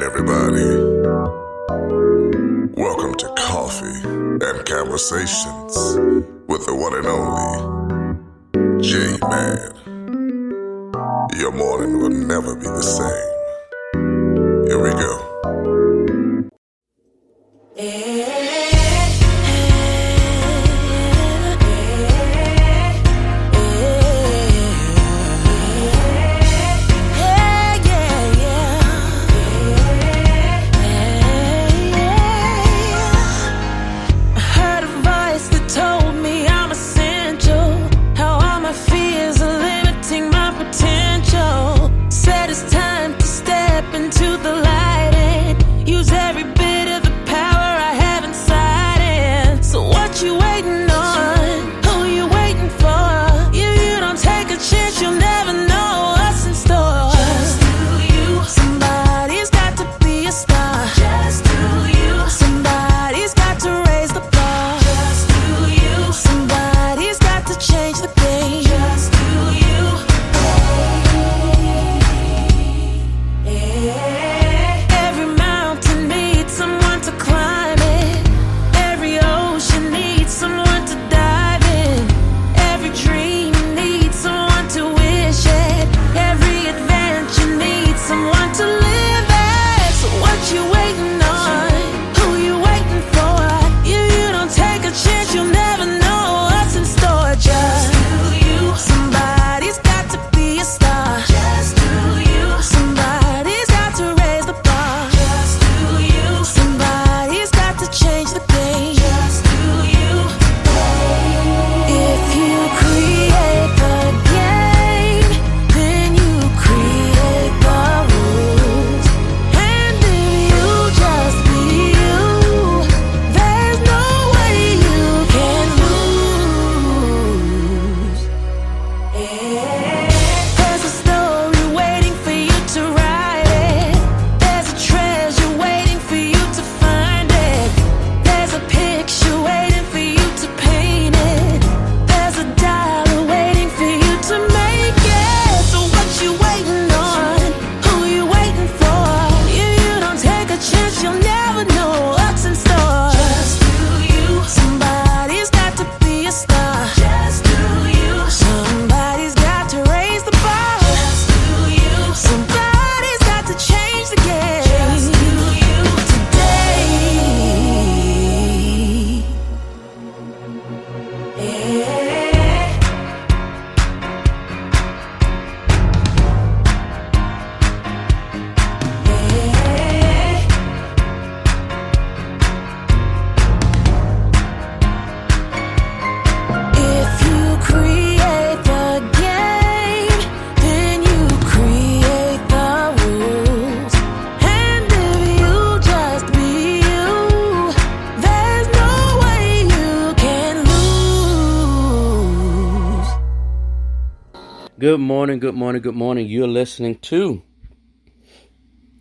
everybody. Welcome to Coffee and Conversations with the one and only J-Man. Your morning will never be the same. Here we go. Good morning. You're listening to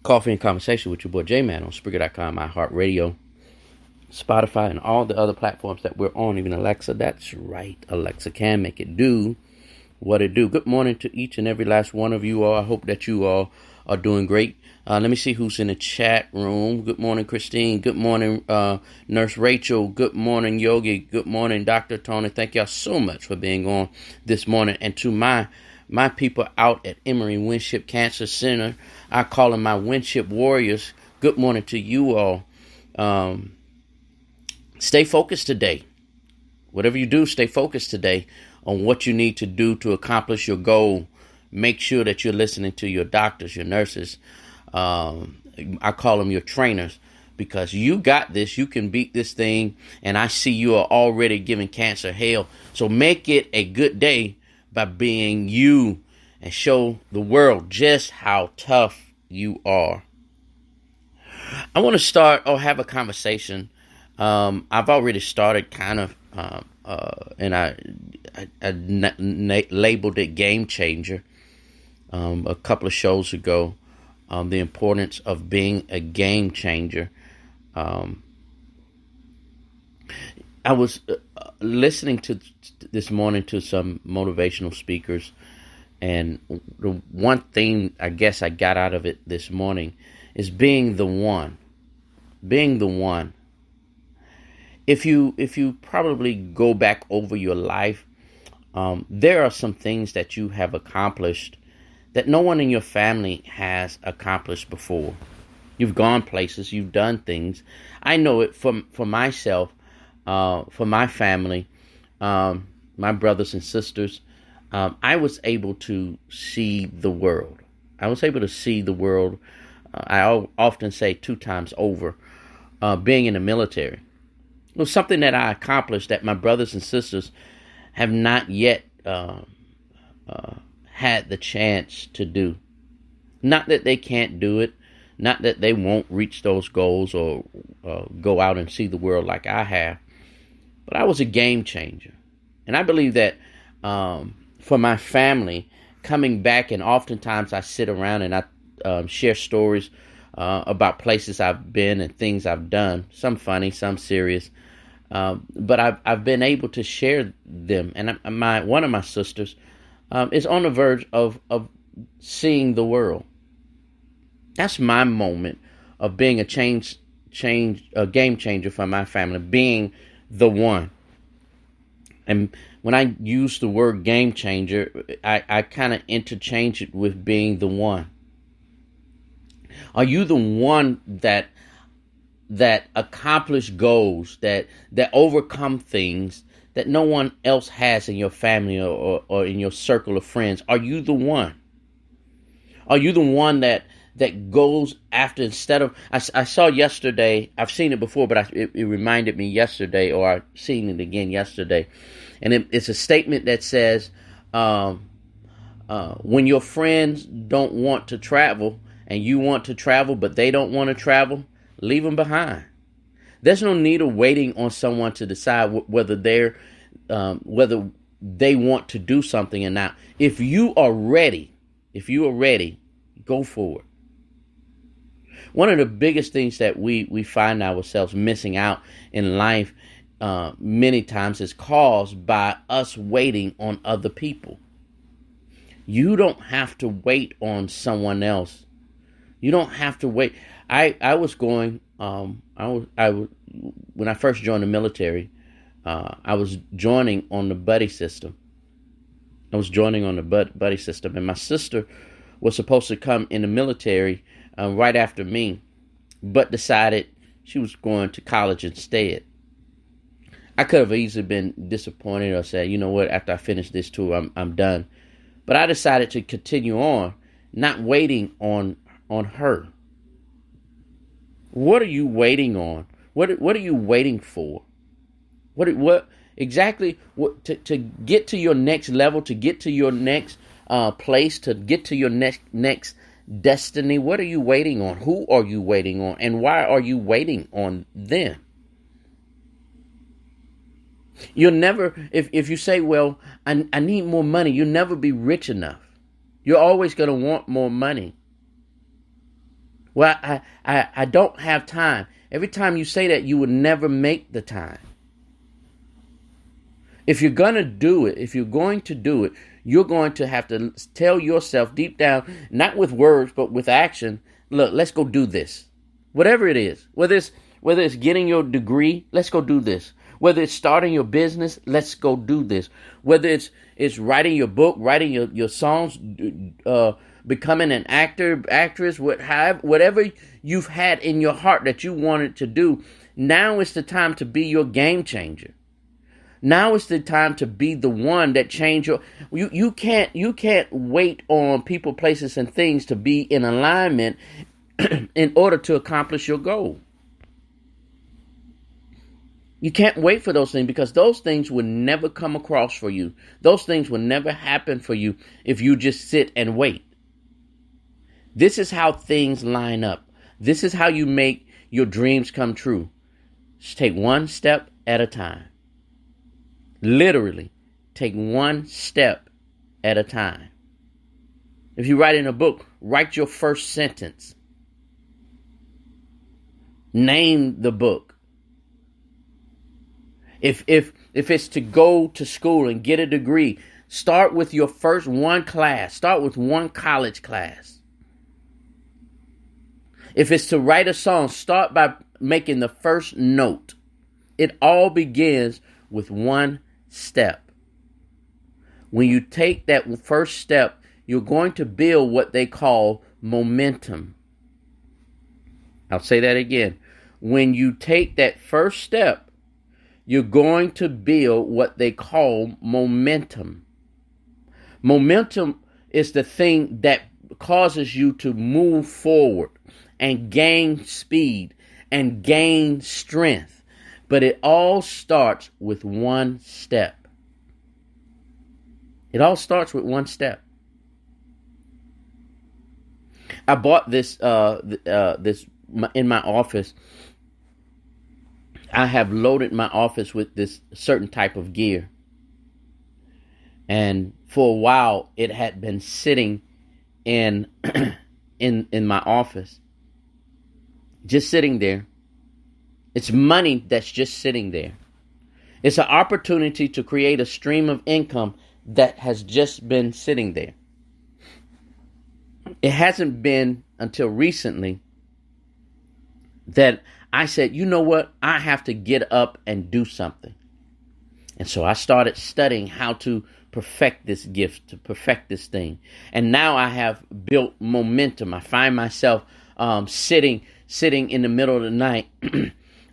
Coffee and Conversation with your boy J-Man on Spreaker.com, iHeartRadio, Spotify, and all the other platforms that we're on, even Alexa. That's right. Alexa can make it do what it do. Good morning to each and every last one of you all. I hope that you all are doing great. Let me see who's in the chat room. Good morning, Christine. Good morning, Nurse Rachel. Good morning, Yogi. Good morning, Dr. Tony. Thank y'all so much for being on this morning. And to my people out at Emory Winship Cancer Center, I call them my Winship Warriors. Good morning to you all. Stay focused today. Whatever you do, stay focused today on what you need to do to accomplish your goal. Make sure that you're listening to your doctors, your nurses. I call them your trainers, because you got this. You can beat this thing. And I see you are already giving cancer hell. So make it a good day by being you and show the world just how tough you are. I want to start or have a conversation. I've already started kind of, and I labeled it Game Changer a couple of shows ago, the importance of being a game changer. I was listening to this morning to some motivational speakers, and the one thing I guess I got out of it this morning is being the one. Being the one. If you probably go back over your life, there are some things that you have accomplished that no one in your family has accomplished before. You've gone places, you've done things. I know it for myself, for my family, my brothers and sisters. I was able to see the world. I was able to see the world. I often say 2 times over, being in the military. It was something that I accomplished that my brothers and sisters have not yet had the chance to do. Not that they can't do it, not that they won't reach those goals or go out and see the world like I have, but I was a game changer. And I believe that for my family, coming back, and oftentimes I sit around and I share stories about places I've been and things I've done, some funny, some serious. But I've been able to share them, and one of my sisters is on the verge of seeing the world. That's my moment of being a game changer for my family, being the one. And when I use the word game changer, I kind of interchange it with being the one. Are you the one that accomplish goals, that overcome things that no one else has in your family or in your circle of friends? Are you the one? Are you the one that goes after, instead of, I saw yesterday, I've seen it before, but it reminded me yesterday, or I've seen it again yesterday. And it's a statement that says, when your friends don't want to travel and you want to travel, but they don't want to travel, leave them behind. There's no need of waiting on someone to decide whether they want to do something or not. If you are ready, go for it. One of the biggest things that we find ourselves missing out in life many times is caused by us waiting on other people. You don't have to wait on someone else. You don't have to wait. I was going. When I first joined the military, I was joining on the buddy system. And my sister was supposed to come in the military right after me, but decided she was going to college instead. I could have easily been disappointed or said, you know what, after I finish this tour, I'm done. But I decided to continue on, not waiting on her. What are you waiting on? What are you waiting for? What exactly to get to your next level, to get to your next place, to get to your next destiny? What are you waiting on? Who are you waiting on? And why are you waiting on them? You'll never, if you say, well, I need more money, you'll never be rich enough. You're always going to want more money. Well, I don't have time. Every time you say that, you will never make the time. If you're going to do it, you're going to have to tell yourself deep down, not with words, but with action, look, let's go do this. Whatever it is, whether it's getting your degree, let's go do this. Whether it's starting your business, let's go do this. Whether it's writing your book, writing your songs, becoming an actor, actress, whatever you've had in your heart that you wanted to do, now is the time to be your game changer. Now is the time to be the one that change your. You can't wait on people, places, and things to be in alignment in order to accomplish your goal. You can't wait for those things, because those things will never come across for you. Those things will never happen for you if you just sit and wait. This is how things line up. This is how you make your dreams come true. Just take one step at a time. Literally, take one step at a time. If you write in a book, write your first sentence. Name the book. If it's to go to school and get a degree, start with your first one class. Start with one college class. If it's to write a song, start by making the first note. It all begins with one step. When you take that first step, you're going to build what they call momentum. I'll say that again. When you take that first step, you're going to build what they call momentum. Momentum is the thing that causes you to move forward and gain speed and gain strength. But it all starts with one step. It all starts with one step. I bought this in my office. I have loaded my office with this certain type of gear. And for a while it had been sitting in my office. Just sitting there. It's money that's just sitting there. It's an opportunity to create a stream of income that has just been sitting there. It hasn't been until recently that I said, you know what? I have to get up and do something. And so I started studying how to perfect this gift, to perfect this thing. And now I have built momentum. I find myself sitting in the middle of the night,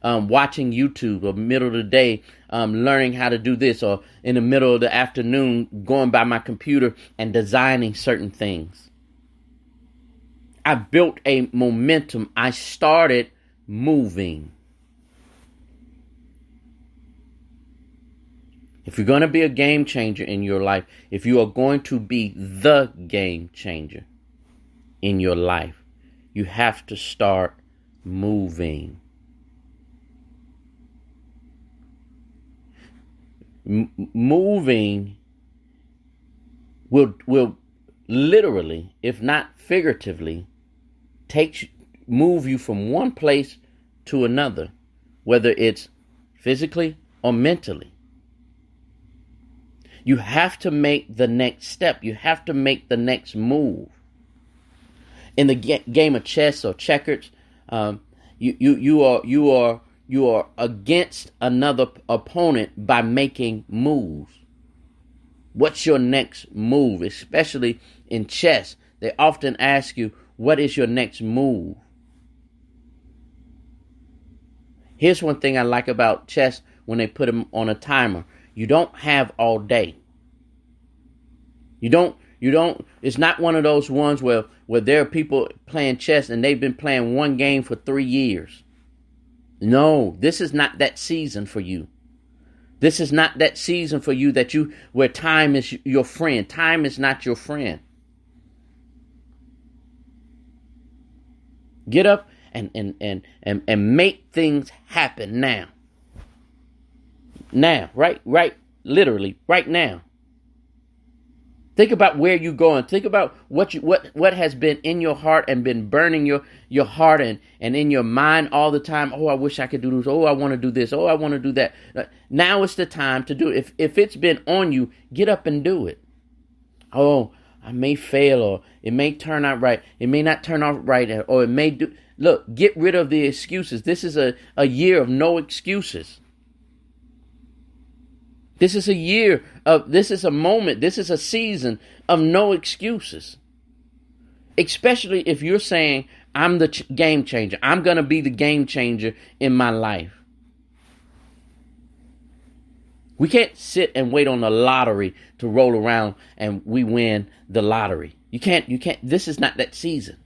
watching YouTube, or middle of the day, learning how to do this, or in the middle of the afternoon, going by my computer and designing certain things. I built a momentum. I started moving. If you're going to be a game changer in your life, if you are going to be the game changer in your life, you have to start moving. Moving will literally, if not figuratively, move you from one place to another, whether it's physically or mentally. You have to make the next step. You have to make the next move. In the game of chess or checkers, you are against another opponent by making moves. What's your next move? Especially in chess, they often ask you, what is your next move? Here's one thing I like about chess when they put them on a timer. You don't have all day. You don't, it's not one of those ones where there are people playing chess and they've been playing one game for 3 years. No, this is not that season for you. This is not that season for you where time is your friend. Time is not your friend. Get up and make things happen now. Now, right, literally, right now. Think about where you're going. Think about what has been in your heart and been burning your heart and in your mind all the time. Oh, I wish I could do this. Oh, I want to do this. Oh, I want to do that. Now is the time to do it. If it's been on you, get up and do it. Oh, I may fail, or it may turn out right. It may not turn out right, or it may do. Look, get rid of the excuses. This is a year of no excuses. This is a moment, this is a season of no excuses. Especially if you're saying, I'm the game changer. I'm going to be the game changer in my life. We can't sit and wait on the lottery to roll around and we win the lottery. You can't, this is not that season.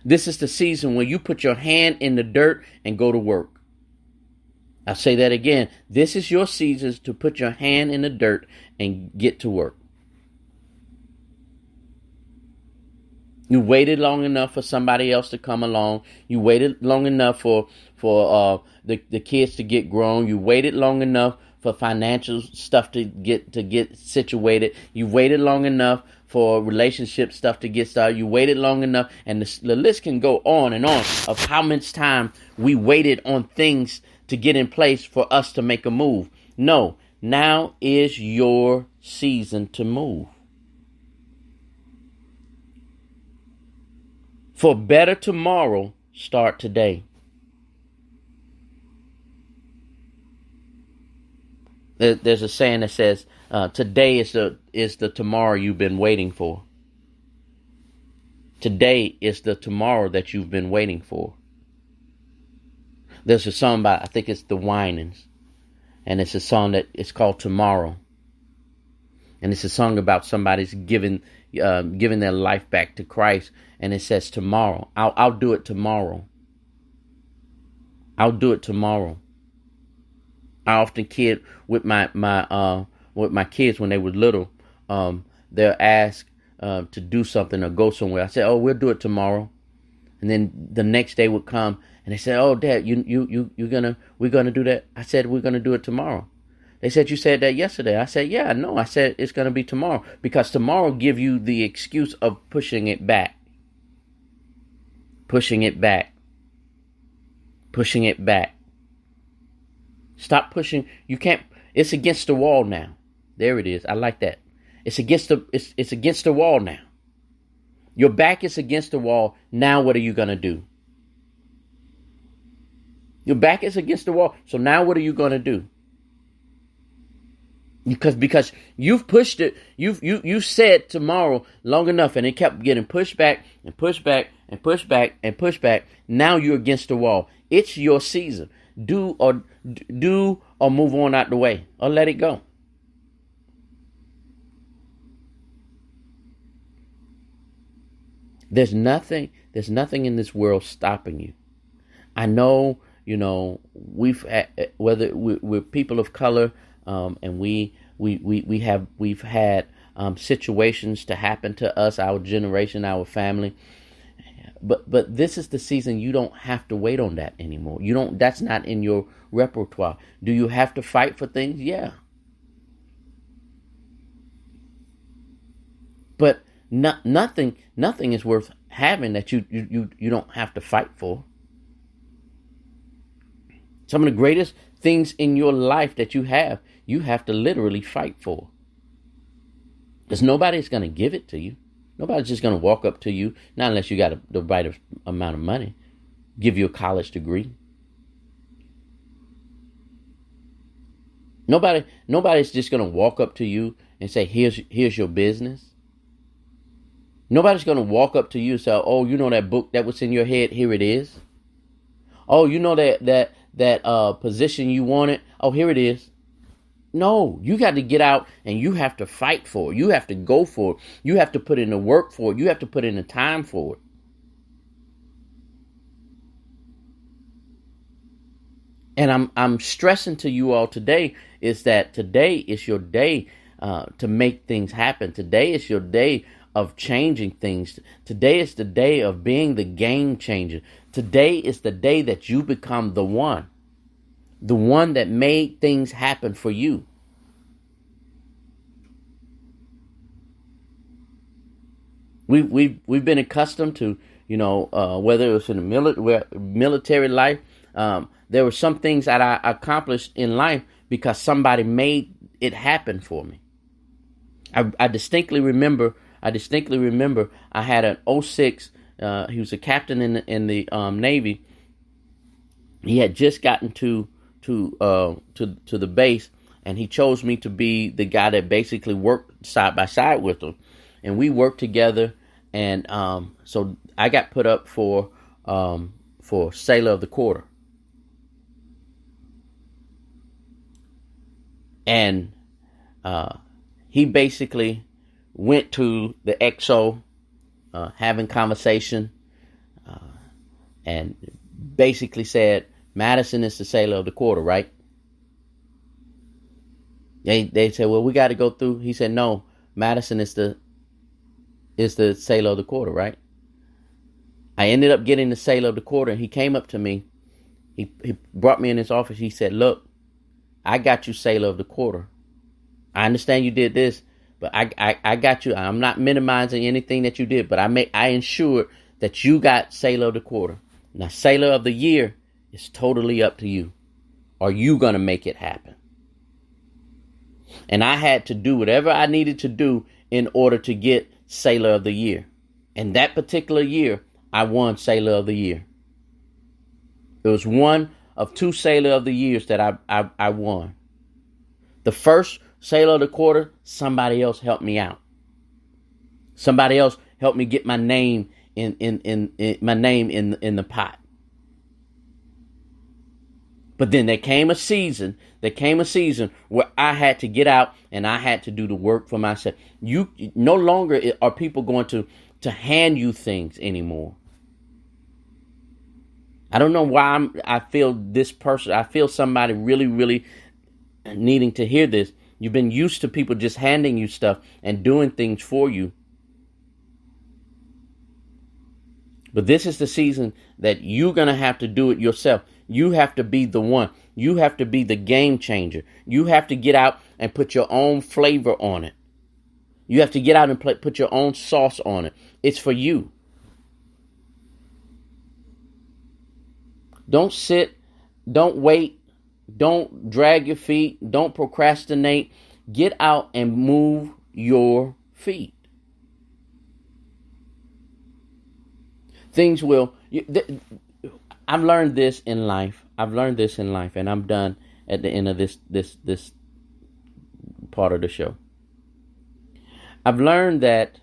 This is the season when you put your hand in the dirt and go to work. I'll say that again. This is your season to put your hand in the dirt and get to work. You waited long enough for somebody else to come along. You waited long enough for the kids to get grown. You waited long enough for financial stuff to get situated. You waited long enough for relationship stuff to get started. You waited long enough, and the list can go on and on of how much time we waited on things to get in place for us to make a move. No, now is your season to move. For better tomorrow, start today. There's a saying that says, today is the tomorrow you've been waiting for. Today is the tomorrow that you've been waiting for. There's a song by, I think it's the Winans, and it's a song that it's called Tomorrow. And it's a song about somebody's giving their life back to Christ, and it says tomorrow. I'll do it tomorrow. I'll do it tomorrow. I often kid with my kids when they were little. They'll ask to do something or go somewhere. I said, "Oh, we'll do it tomorrow," and then the next day would come, and they said, "Oh, Dad, we're gonna do that." I said, "We're gonna do it tomorrow." They said, "You said that yesterday." I said, "Yeah, no." I said, "It's gonna be tomorrow," because tomorrow give you the excuse of pushing it back, pushing it back, pushing it back. Stop pushing. You can't. It's against the wall now. There it is. I like that. It's against the wall now. Your back is against the wall. Now what are you going to do? Your back is against the wall. So now what are you going to do? Because you've pushed it. You said tomorrow long enough, and it kept getting pushed back and pushed back and pushed back and pushed back. Now you're against the wall. It's your season. Do or move on out the way, or let it go. There's nothing in this world stopping you. I know, we've whether we're people of color, and we've had situations to happen to us, our generation, our family. But this is the season you don't have to wait on that anymore. That's not in your repertoire. Do you have to fight for things? Yeah. But nothing is worth having that you don't have to fight for. Some of the greatest things in your life that you have to literally fight for. Because nobody's going to give it to you. Nobody's just going to walk up to you, not unless you got the right amount of money, give you a college degree. Nobody's just going to walk up to you and say, here's your business. Nobody's going to walk up to you and say, "Oh, you know that book that was in your head? Here it is. Oh, you know that position you wanted? Oh, here it is." No, you got to get out and you have to fight for it. You have to go for it. You have to put in the work for it. You have to put in the time for it. And I'm stressing to you all today is that today is your day to make things happen. Today is your day of changing things. Today is the day of being the game changer. Today is the day that you become the one that made things happen for you. We've been accustomed to, whether it was in the military life, there were some things that I accomplished in life because somebody made it happen for me. I distinctly remember I had an 06. He was a captain in the Navy. He had just gotten to the base, and he chose me to be the guy that basically worked side by side with him, and we worked together. And so I got put up for Sailor of the Quarter, and he basically went to the XO, having conversation, and basically said, "Madison is the Sailor of the Quarter, right?" They said, "Well, we got to go through." He said, "No, Madison is the Sailor of the Quarter, right?" I ended up getting the Sailor of the Quarter, and he came up to me. He brought me in his office. He said, "Look, I got you Sailor of the Quarter. I understand you did this, but I got you. I'm not minimizing anything that you did, but I ensured that you got Sailor of the Quarter. Now, Sailor of the Year is totally up to you. Are you going to make it happen?" And I had to do whatever I needed to do in order to get Sailor of the Year. And that particular year, I won Sailor of the Year. It was one of 2 Sailor of the Years that I won. The first Sailor of the Quarter, somebody else helped me out. Somebody else helped me get my name in the pot. But then there came a season where I had to get out and I had to do the work for myself. You no longer are people going to hand you things anymore. I don't know why I feel somebody really, really needing to hear this. You've been used to people just handing you stuff and doing things for you. But this is the season that you're going to have to do it yourself. You have to be the one. You have to be the game changer. You have to get out and put your own flavor on it. You have to get out and put your own sauce on it. It's for you. Don't sit. Don't wait. Don't drag your feet. Don't procrastinate. Get out and move your feet. Things will. I've learned this in life. And I'm done at the end of this part of the show. I've learned that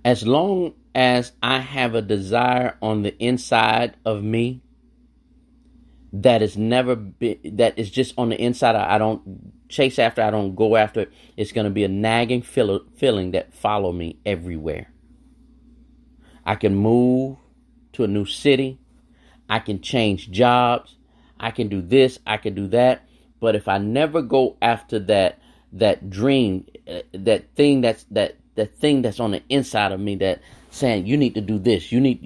as long as I have a desire on the inside of me that is just on the inside, I don't chase after, I don't go after it. It's going to be a nagging feeling that follow me everywhere. I can move to a new city. I can change jobs. I can do this. I can do that. But if I never go after that dream, that thing that's on the inside of me that saying you need to do this. Jason,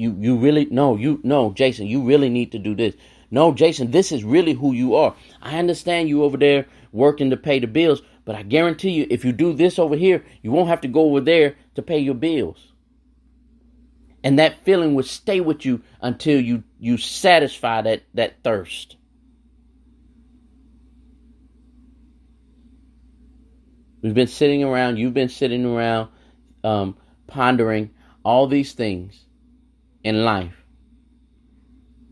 you really need to do this. No, Jason, this is really who you are. I understand you over there working to pay the bills, but I guarantee you, if you do this over here, you won't have to go over there to pay your bills. And that feeling will stay with you until you satisfy that thirst. You've been sitting around pondering all these things in life.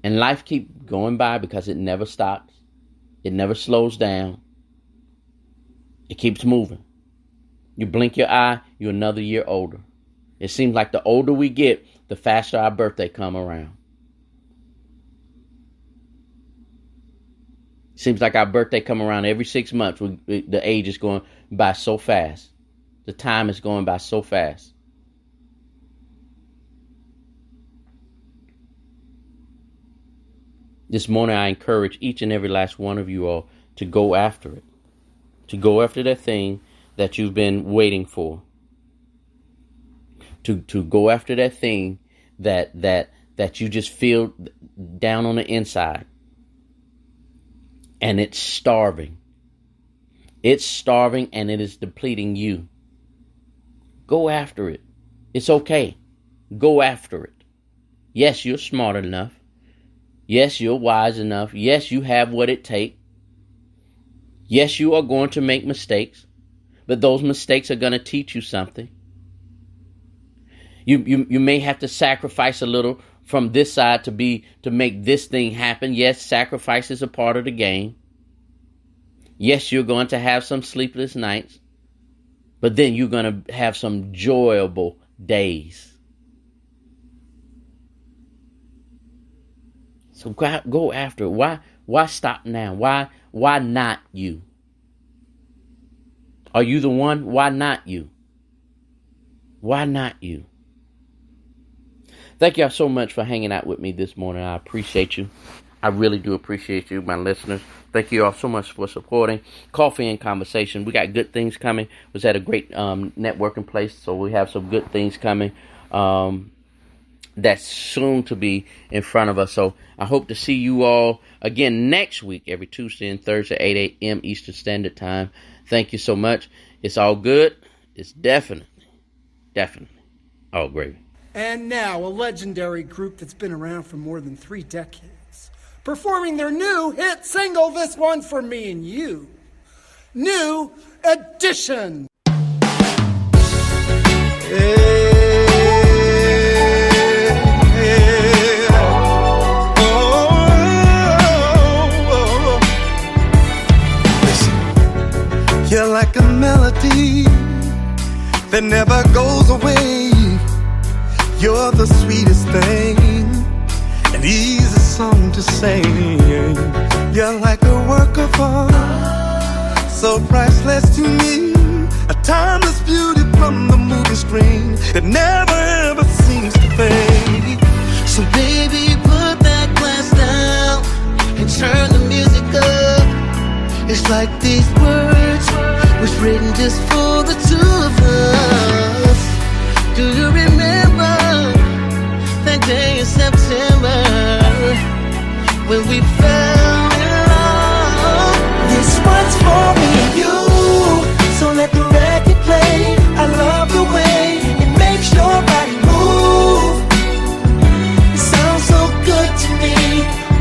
And life keeps going by because it never stops. It never slows down. It keeps moving. You blink your eye, you're another year older. It seems like the older we get, the faster our birthday come around. Seems like our birthday come around every 6 months. The age is going by so fast. The time is going by so fast. This morning, I encourage each and every last one of you all to go after it. To go after that thing that you've been waiting for. To go after that thing that you just feel down on the inside. And it's starving. It's starving and it is depleting you. Go after it. It's okay. Go after it. Yes, you're smart enough. Yes, you're wise enough. Yes, you have what it takes. Yes, you are going to make mistakes. But those mistakes are going to teach you something. You may have to sacrifice a little from this side to make this thing happen. Yes, sacrifice is a part of the game. Yes, you're going to have some sleepless nights. But then you're going to have some enjoyable days. So go after it. Why stop now? Why not you? Are you the one? Why not you? Why not you? Thank y'all so much for hanging out with me this morning. I appreciate you. I really do appreciate you, my listeners. Thank you all so much for supporting Coffee and Conversation. We got good things coming. We was at a great networking place, so we have some good things coming. That's soon to be in front of us. So I hope to see you all again next week, every Tuesday and Thursday, 8 a.m. Eastern Standard Time. Thank you so much. It's all good. It's definitely all gravy. And now, a legendary group that's been around for more than 3 decades, performing their new hit single, This One For Me and You. New Edition. Hey. that never goes away. You're the sweetest thing, an easy song to sing. You're like a work of art, so priceless to me, a timeless beauty from the movie screen that never ever seems to fade. So baby, put that glass down and turn the music up. It's like these words was written just for the two of us. Do you remember that day in September when we fell in love? This one's for me and you, so let the record play. I love the way it makes your body move. It sounds so good to me,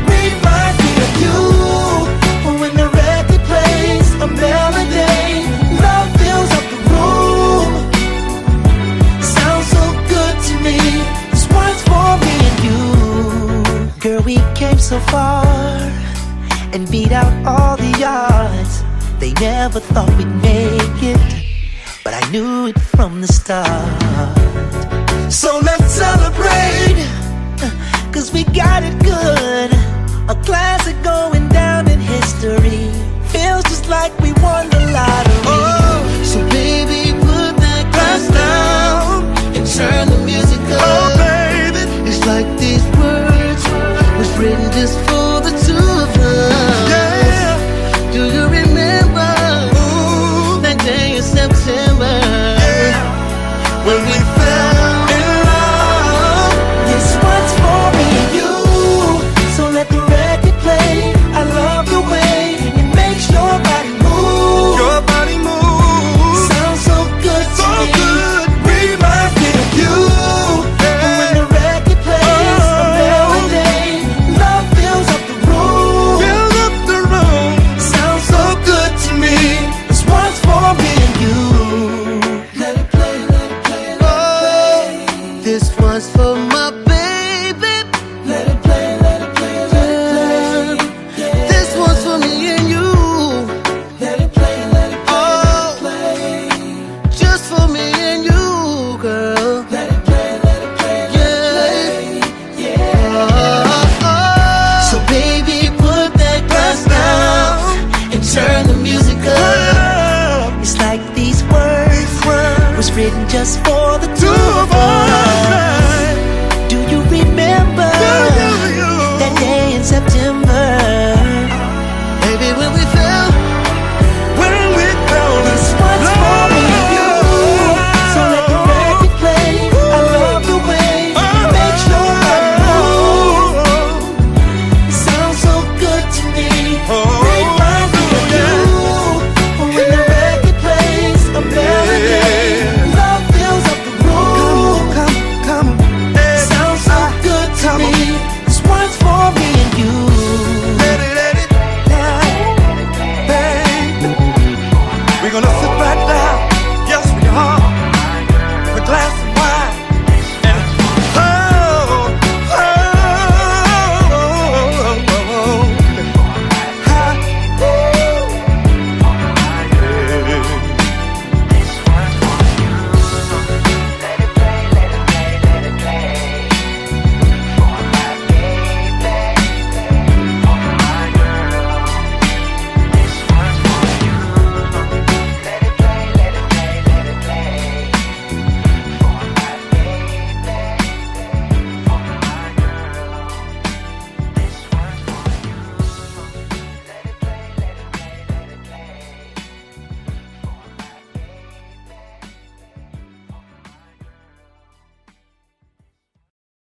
reminds me of you. When the record plays a melody, love fills up the room. Sounds so good to me. This one's for me and you. Girl, we came so far and beat out all the odds. They never thought we'd make it, but I knew it from the start. So let's celebrate, 'cause we got it good. A classic going down in history. Feels just like we won the lottery. Oh, so baby, put that glass down and turn the music up. Oh baby, it's like these words was written just for the two of us. yeah. Do you remember that day in September when we fell in love? This one's for me and you, so let the record play. I love the way it makes your body move. Your body moves. Sounds so good to So me. good. Reminds me of you. When the record plays a melody, love fills up the room. Fill up the room. Sounds so good to me. This one's for me and you. Let it play, let it play, let it play. This one's for my baby. Let it play, let it play, let it play. This one's for me and you. Let it play, let it play, let it play. Just for me and you, girl. Let it play, let it play, So baby, put that glass down and turn the music up. It's like these words was written just for the two of